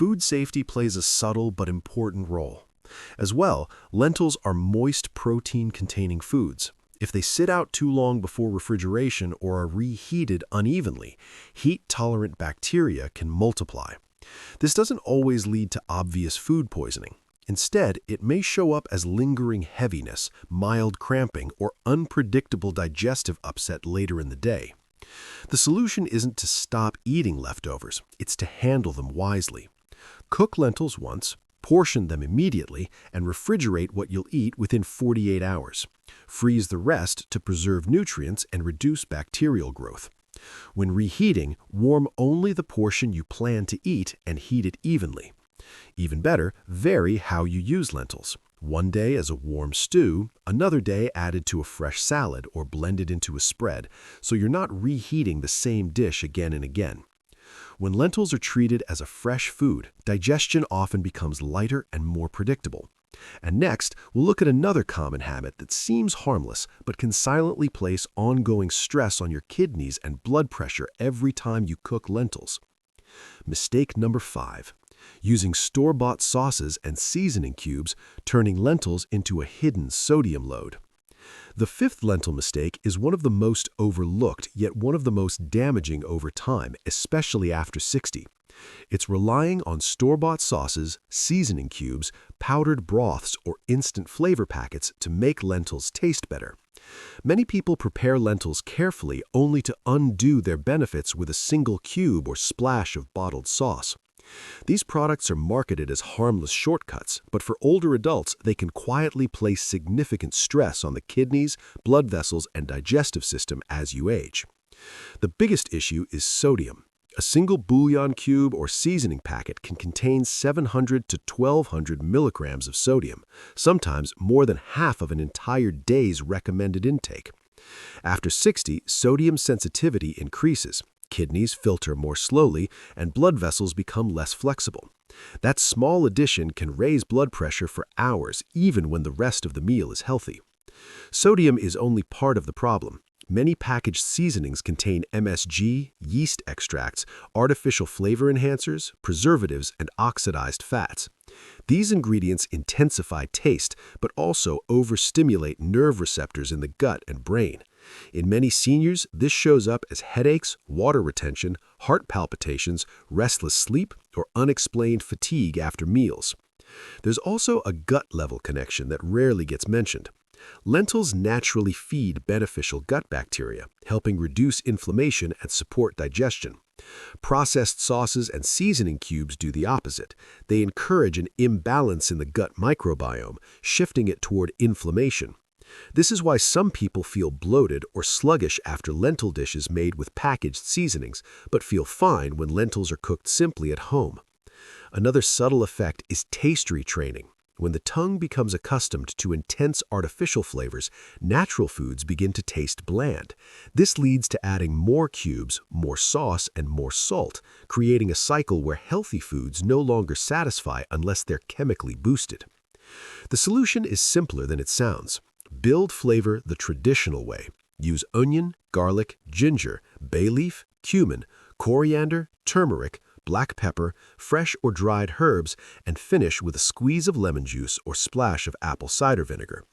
food safety plays a subtle but important role. As well, lentils are moist protein-containing foods. If they sit out too long before refrigeration or are reheated unevenly, heat-tolerant bacteria can multiply. This doesn't always lead to obvious food poisoning. Instead, it may show up as lingering heaviness, mild cramping, or unpredictable digestive upset later in the day. The solution isn't to stop eating leftovers, it's to handle them wisely. Cook lentils once, portion them immediately, and refrigerate what you'll eat within 48 hours. Freeze the rest to preserve nutrients and reduce bacterial growth. When reheating, warm only the portion you plan to eat and heat it evenly. Even better, vary how you use lentils. One day as a warm stew, another day added to a fresh salad or blended into a spread, so you're not reheating the same dish again and again. When lentils are treated as a fresh food, digestion often becomes lighter and more predictable. And next, we'll look at another common habit that seems harmless but can silently place ongoing stress on your kidneys and blood pressure every time you cook lentils. Mistake number 5. Using store-bought sauces and seasoning cubes, turning lentils into a hidden sodium load. The 5th lentil mistake is one of the most overlooked, yet one of the most damaging over time, especially after 60. It's relying on store-bought sauces, seasoning cubes, powdered broths, or instant flavor packets to make lentils taste better. Many people prepare lentils carefully only to undo their benefits with a single cube or splash of bottled sauce. These products are marketed as harmless shortcuts, but for older adults, they can quietly place significant stress on the kidneys, blood vessels, and digestive system as you age. The biggest issue is sodium. A single bouillon cube or seasoning packet can contain 700 to 1200 milligrams of sodium, sometimes more than half of an entire day's recommended intake. After 60, sodium sensitivity increases. Kidneys filter more slowly, and blood vessels become less flexible. That small addition can raise blood pressure for hours, even when the rest of the meal is healthy. Sodium is only part of the problem. Many packaged seasonings contain MSG, yeast extracts, artificial flavor enhancers, preservatives, and oxidized fats. These ingredients intensify taste, but also overstimulate nerve receptors in the gut and brain. In many seniors, this shows up as headaches, water retention, heart palpitations, restless sleep, or unexplained fatigue after meals. There's also a gut-level connection that rarely gets mentioned. Lentils naturally feed beneficial gut bacteria, helping reduce inflammation and support digestion. Processed sauces and seasoning cubes do the opposite. They encourage an imbalance in the gut microbiome, shifting it toward inflammation. This is why some people feel bloated or sluggish after lentil dishes made with packaged seasonings, but feel fine when lentils are cooked simply at home. Another subtle effect is taste retraining. When the tongue becomes accustomed to intense artificial flavors, natural foods begin to taste bland. This leads to adding more cubes, more sauce, and more salt, creating a cycle where healthy foods no longer satisfy unless they're chemically boosted. The solution is simpler than it sounds. Build flavor the traditional way. Use onion, garlic, ginger, bay leaf, cumin, coriander, turmeric, black pepper, fresh or dried herbs, and finish with a squeeze of lemon juice or splash of apple cider vinegar.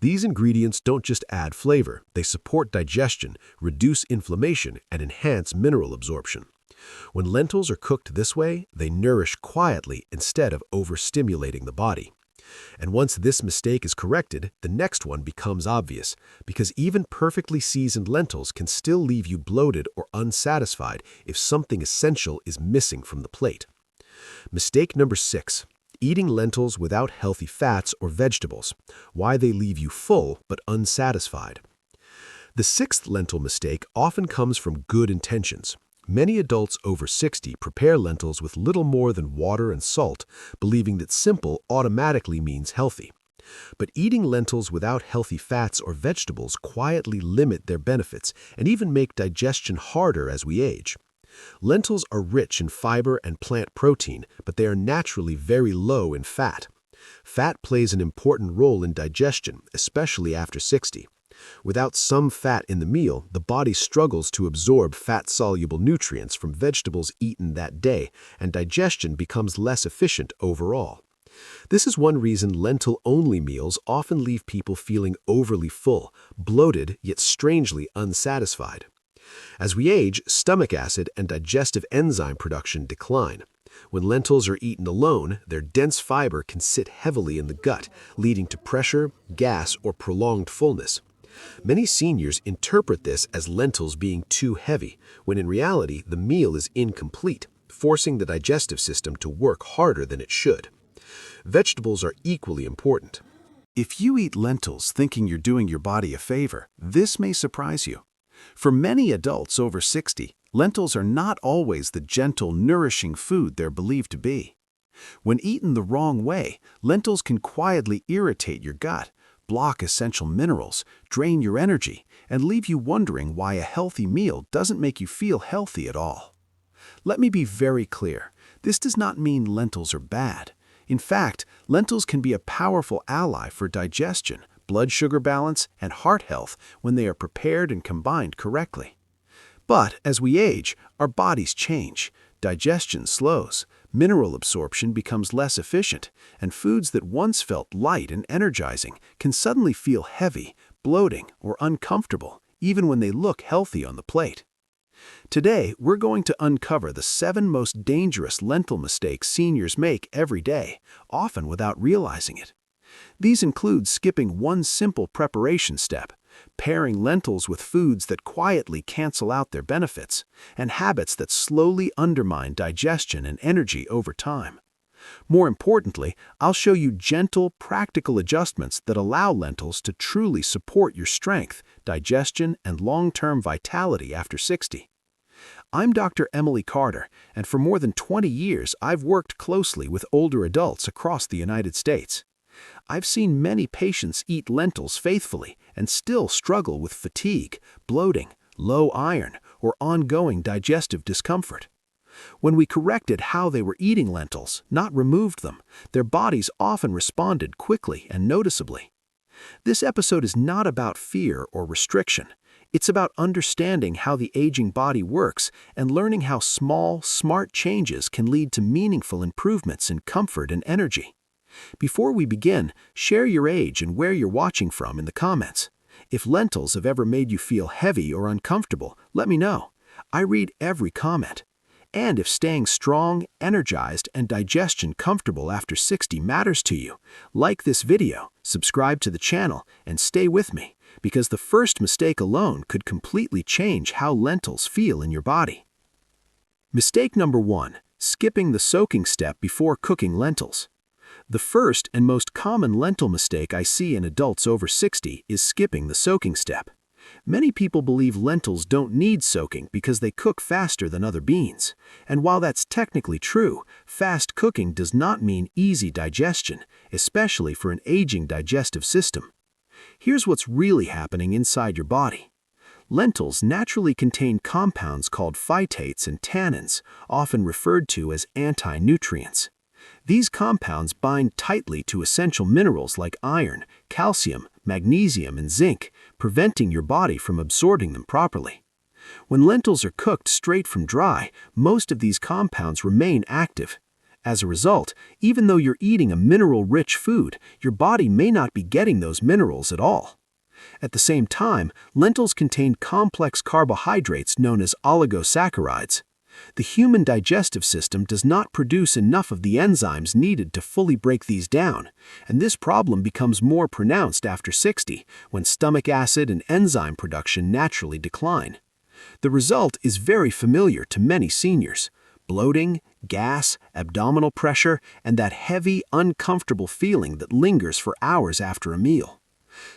These ingredients don't just add flavor, they support digestion, reduce inflammation, and enhance mineral absorption. When lentils are cooked this way, they nourish quietly instead of overstimulating the body. And once this mistake is corrected, the next one becomes obvious, because even perfectly seasoned lentils can still leave you bloated or unsatisfied if something essential is missing from the plate. Mistake number 6. Eating lentils without healthy fats or vegetables. Why they leave you full but unsatisfied. The 6th lentil mistake often comes from good intentions. Many adults over 60 prepare lentils with little more than water and salt, believing that simple automatically means healthy. But eating lentils without healthy fats or vegetables quietly limit their benefits and even make digestion harder as we age. Lentils are rich in fiber and plant protein, but they are naturally very low in fat. Fat plays an important role in digestion, especially after 60. Without some fat in the meal, the body struggles to absorb fat-soluble nutrients from vegetables eaten that day, and digestion becomes less efficient overall. This is one reason lentil-only meals often leave people feeling overly full, bloated, yet strangely unsatisfied. As we age, stomach acid and digestive enzyme production decline. When lentils are eaten alone, their dense fiber can sit heavily in the gut, leading to pressure, gas, or prolonged fullness. Many seniors interpret this as lentils being too heavy, when in reality the meal is incomplete, forcing the digestive system to work harder than it should. Vegetables are equally important. If you eat lentils thinking you're doing your body a favor, this may surprise you. For many adults over 60, lentils are not always the gentle, nourishing food they're believed to be. When eaten the wrong way, lentils can quietly irritate your gut, block essential minerals, drain your energy, and leave you wondering why a healthy meal doesn't make you feel healthy at all. Let me be very clear. This does not mean lentils are bad. In fact, lentils can be a powerful ally for digestion, blood sugar balance, and heart health when they are prepared and combined correctly. But as we age, our bodies change, digestion slows, mineral absorption becomes less efficient, and foods that once felt light and energizing can suddenly feel heavy, bloating, or uncomfortable, even when they look healthy on the plate. Today, we're going to uncover the 7 most dangerous lentil mistakes seniors make every day, often without realizing it. These include skipping one simple preparation step, pairing lentils with foods that quietly cancel out their benefits, and habits that slowly undermine digestion and energy over time. More importantly, I'll show you gentle, practical adjustments that allow lentils to truly support your strength, digestion, and long-term vitality after 60. I'm Dr. Emily Carter, and for more than 20 years, I've worked closely with older adults across the United States. I've seen many patients eat lentils faithfully and still struggle with fatigue, bloating, low iron, or ongoing digestive discomfort. When we corrected how they were eating lentils, not removed them, their bodies often responded quickly and noticeably. This episode is not about fear or restriction. It's about understanding how the aging body works and learning how small, smart changes can lead to meaningful improvements in comfort and energy. Before we begin, share your age and where you're watching from in the comments. If lentils have ever made you feel heavy or uncomfortable, let me know. I read every comment. And if staying strong, energized, and digestion comfortable after 60 matters to you, like this video, subscribe to the channel, and stay with me, because the first mistake alone could completely change how lentils feel in your body. Mistake number 1: skipping the soaking step before cooking lentils. The first and most common lentil mistake I see in adults over 60 is skipping the soaking step. Many people believe lentils don't need soaking because they cook faster than other beans. And while that's technically true, fast cooking does not mean easy digestion, especially for an aging digestive system. Here's what's really happening inside your body. Lentils naturally contain compounds called phytates and tannins, often referred to as anti-nutrients. These compounds bind tightly to essential minerals like iron, calcium, magnesium, and zinc, preventing your body from absorbing them properly. When lentils are cooked straight from dry, most of these compounds remain active. As a result, even though you're eating a mineral-rich food, your body may not be getting those minerals at all. At the same time, lentils contain complex carbohydrates known as oligosaccharides. The human digestive system does not produce enough of the enzymes needed to fully break these down, and this problem becomes more pronounced after 60, when stomach acid and enzyme production naturally decline. The result is very familiar to many seniors: bloating, gas, abdominal pressure, and that heavy, uncomfortable feeling that lingers for hours after a meal.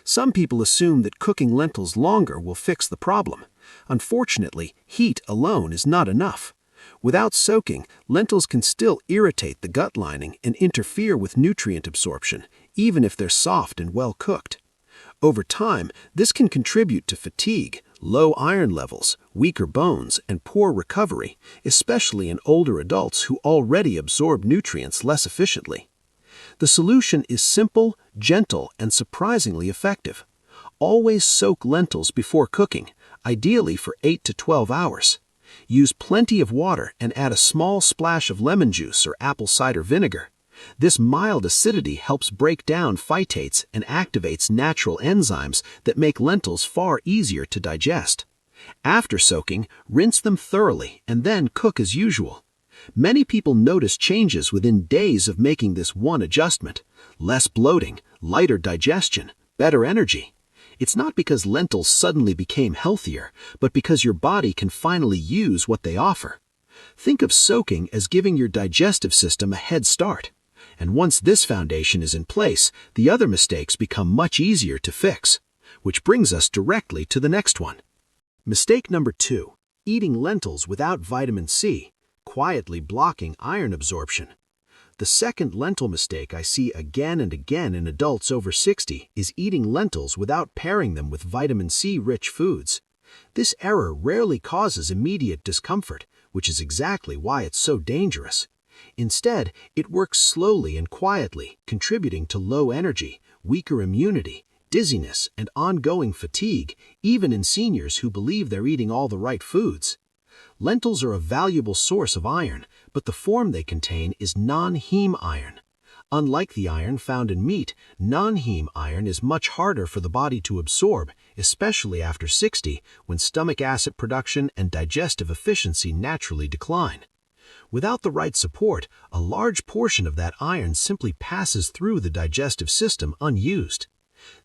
Some people assume that cooking lentils longer will fix the problem. Unfortunately, heat alone is not enough. Without soaking, lentils can still irritate the gut lining and interfere with nutrient absorption, even if they're soft and well cooked. Over time, this can contribute to fatigue, low iron levels, weaker bones, and poor recovery, especially in older adults who already absorb nutrients less efficiently. The solution is simple, gentle, and surprisingly effective. Always soak lentils before cooking, ideally for 8 to 12 hours. Use plenty of water and add a small splash of lemon juice or apple cider vinegar. This mild acidity helps break down phytates and activates natural enzymes that make lentils far easier to digest. After soaking, rinse them thoroughly and then cook as usual. Many people notice changes within days of making this one adjustment: less bloating, lighter digestion, better energy. It's not because lentils suddenly became healthier, but because your body can finally use what they offer. Think of soaking as giving your digestive system a head start. And once this foundation is in place, the other mistakes become much easier to fix. Which brings us directly to the next one. Mistake number 2. Eating lentils without vitamin C, quietly blocking iron absorption. The second lentil mistake I see again and again in adults over 60 is eating lentils without pairing them with vitamin C-rich foods. This error rarely causes immediate discomfort, which is exactly why it's so dangerous. Instead, it works slowly and quietly, contributing to low energy, weaker immunity, dizziness, and ongoing fatigue, even in seniors who believe they're eating all the right foods. Lentils are a valuable source of iron, but the form they contain is non-heme iron. Unlike the iron found in meat, non-heme iron is much harder for the body to absorb, especially after 60, when stomach acid production and digestive efficiency naturally decline. Without the right support, a large portion of that iron simply passes through the digestive system unused.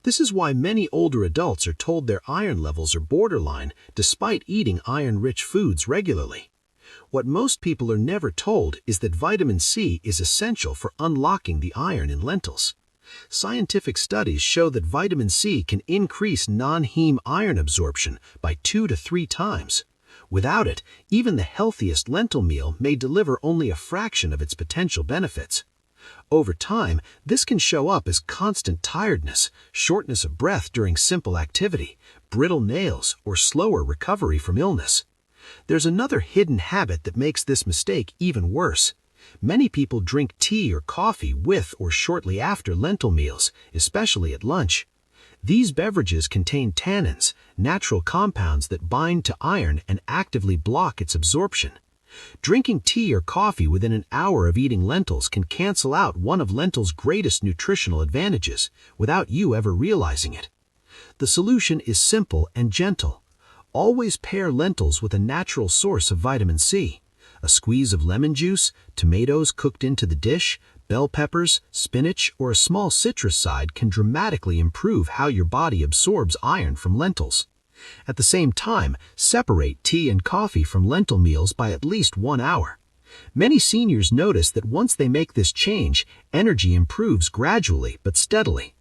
This is why many older adults are told their iron levels are borderline despite eating iron-rich foods regularly. What most people are never told is that vitamin C is essential for unlocking the iron in lentils. Scientific studies show that vitamin C can increase non-heme iron absorption by 2 to 3 times. Without it, even the healthiest lentil meal may deliver only a fraction of its potential benefits. Over time, this can show up as constant tiredness, shortness of breath during simple activity, brittle nails, or slower recovery from illness. There's another hidden habit that makes this mistake even worse. Many people drink tea or coffee with or shortly after lentil meals, especially at lunch. These beverages contain tannins, natural compounds that bind to iron and actively block its absorption. Drinking tea or coffee within an hour of eating lentils can cancel out one of lentils' greatest nutritional advantages without you ever realizing it. The solution is simple and gentle. Always pair lentils with a natural source of vitamin C. A squeeze of lemon juice, tomatoes cooked into the dish, bell peppers, spinach, or a small citrus side can dramatically improve how your body absorbs iron from lentils. At the same time, separate tea and coffee from lentil meals by at least 1 hour. Many seniors notice that once they make this change, energy improves gradually but steadily.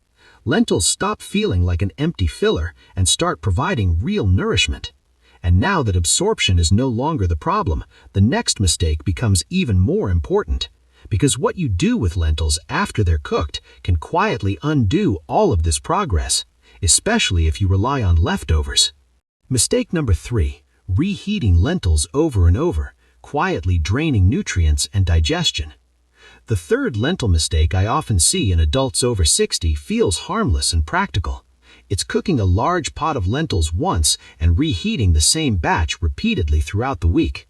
Lentils stop feeling like an empty filler and start providing real nourishment. And now that absorption is no longer the problem, the next mistake becomes even more important. Because what you do with lentils after they're cooked can quietly undo all of this progress, especially if you rely on leftovers. Mistake number 3, reheating lentils over and over, quietly draining nutrients and digestion. The third lentil mistake I often see in adults over 60 feels harmless and practical. It's cooking a large pot of lentils once and reheating the same batch repeatedly throughout the week.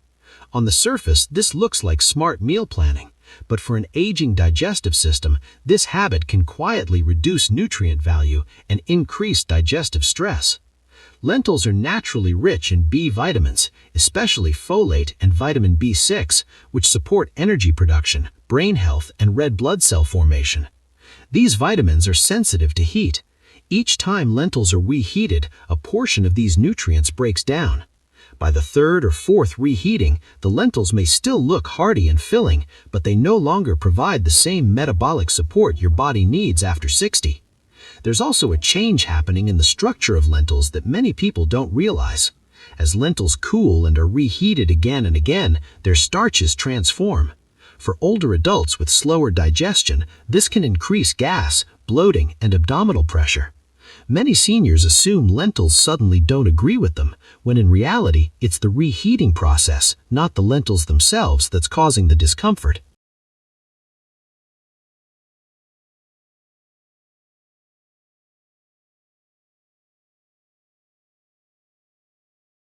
On the surface, this looks like smart meal planning, but for an aging digestive system, this habit can quietly reduce nutrient value and increase digestive stress. Lentils are naturally rich in B vitamins, especially folate and vitamin B6, which support energy production, brain health, and red blood cell formation. These vitamins are sensitive to heat. Each time lentils are reheated, a portion of these nutrients breaks down. By the third or fourth reheating, the lentils may still look hearty and filling, but they no longer provide the same metabolic support your body needs after 60. There's also a change happening in the structure of lentils that many people don't realize. As lentils cool and are reheated again and again, their starches transform. For older adults with slower digestion, this can increase gas, bloating, and abdominal pressure. Many seniors assume lentils suddenly don't agree with them, when in reality, it's the reheating process, not the lentils themselves, that's causing the discomfort.